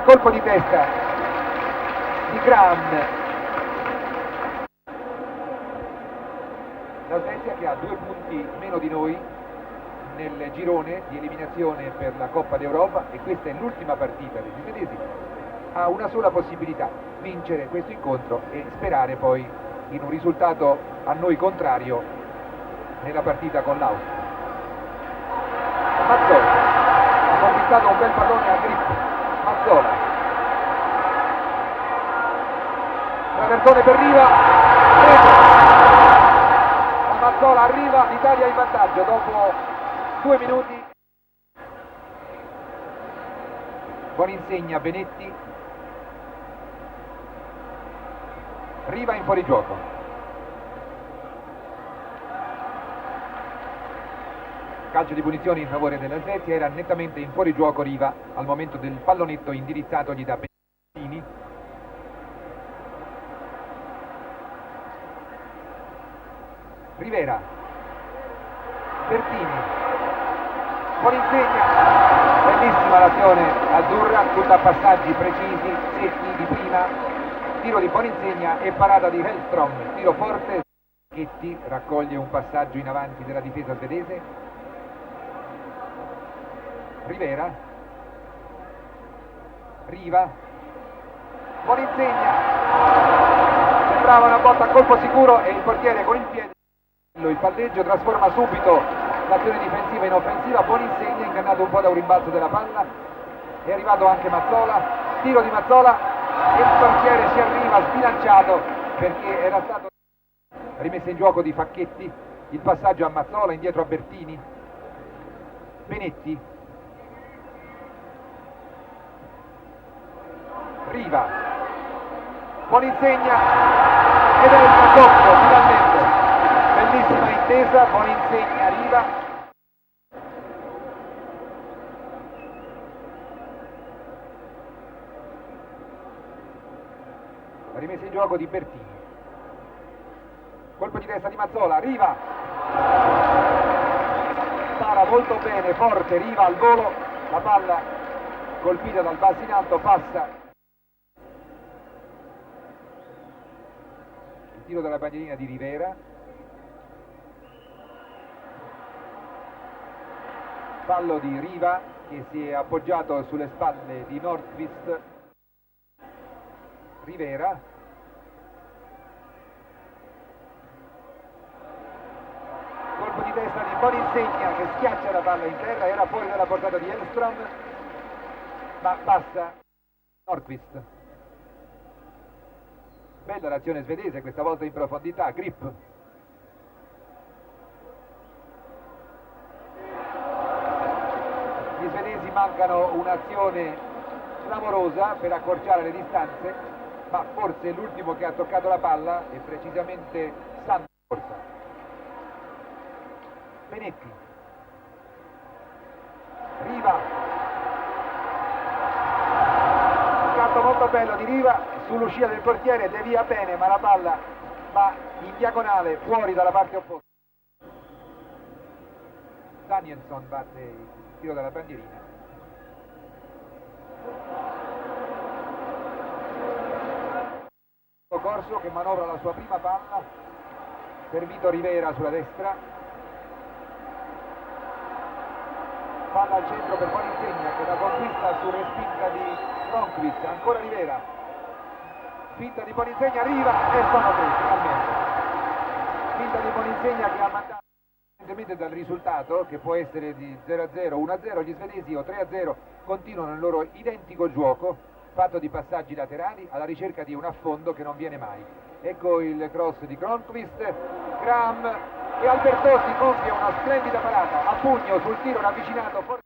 per colpo di testa di Graham. La Svezia che ha 2 punti meno di noi nel girone di eliminazione per la Coppa d'Europa, e questa è l'ultima partita degli svedesi. Ha una sola possibilità: vincere questo incontro e sperare poi in un risultato a noi contrario nella partita con l'Austria. Mazzola ha conquistato un bel pallone a Grip. Mazzola, traversone per Riva, la Mazzola arriva, l'Italia in vantaggio dopo 2 minuti. Boninsegna, Benetti, Riva in fuorigioco. Calcio di punizione in favore della Svezia, era nettamente in fuorigioco Riva al momento del pallonetto indirizzatogli da Benettini. Rivera, Bertini, Boninsegna, bellissima l'azione azzurra, tutta a passaggi precisi, secchi di prima, tiro di Boninsegna e parata di Hellstrom, tiro forte. Chetti raccoglie un passaggio in avanti della difesa svedese. Rivera, Riva, Boninsegna, sembrava una botta a colpo sicuro e il portiere con il piede. Il palleggio trasforma subito l'azione difensiva in offensiva. Boninsegna, ingannato un po' da un rimbalzo della palla, è arrivato anche Mazzola, tiro di Mazzola e il portiere si arriva sbilanciato perché era stato rimesso in gioco di Facchetti. Il passaggio a Mazzola, indietro a Bertini, Benetti, Riva, Boninsegna ed è il raddoppo finalmente. Bellissima intesa, Boninsegna, Riva. La rimessa in gioco di Bertini. Colpo di testa di Mazzola, Riva. Para molto bene, forte, Riva al volo, la palla colpita dal basso in alto, passa. Il tiro dalla bandierina di Rivera. Fallo di Riva che si è appoggiato sulle spalle di Nordqvist. Rivera, colpo di testa di Boninsegna che schiaccia la palla in terra, era fuori dalla portata di Hellstrom, ma passa Nordqvist. Bella l'azione svedese, questa volta in profondità. Grip, gli svedesi mancano un'azione clamorosa per accorciare le distanze, ma forse l'ultimo che ha toccato la palla è precisamente Sandro. Benetti, Riva, scatto molto bello di Riva sull'uscita del portiere, devia bene ma la palla va in diagonale fuori dalla parte opposta. Danielsson batte il tiro dalla bandierina. Corso che manovra la sua prima palla per Vito Rivera sulla destra, palla al centro per Boninsegna che la conquista su respinta di Ronquist, ancora Rivera, finta di Boninsegna, arriva e sono 3 finalmente. Finta di Boninsegna che ha mandato, indipendentemente dal risultato che può essere di 0-0, 1-0, gli svedesi o 3-0 continuano il loro identico gioco fatto di passaggi laterali alla ricerca di un affondo che non viene mai. Ecco il cross di Cronqvist, Graham e Albertosi compie una splendida parata a pugno sul tiro ravvicinato.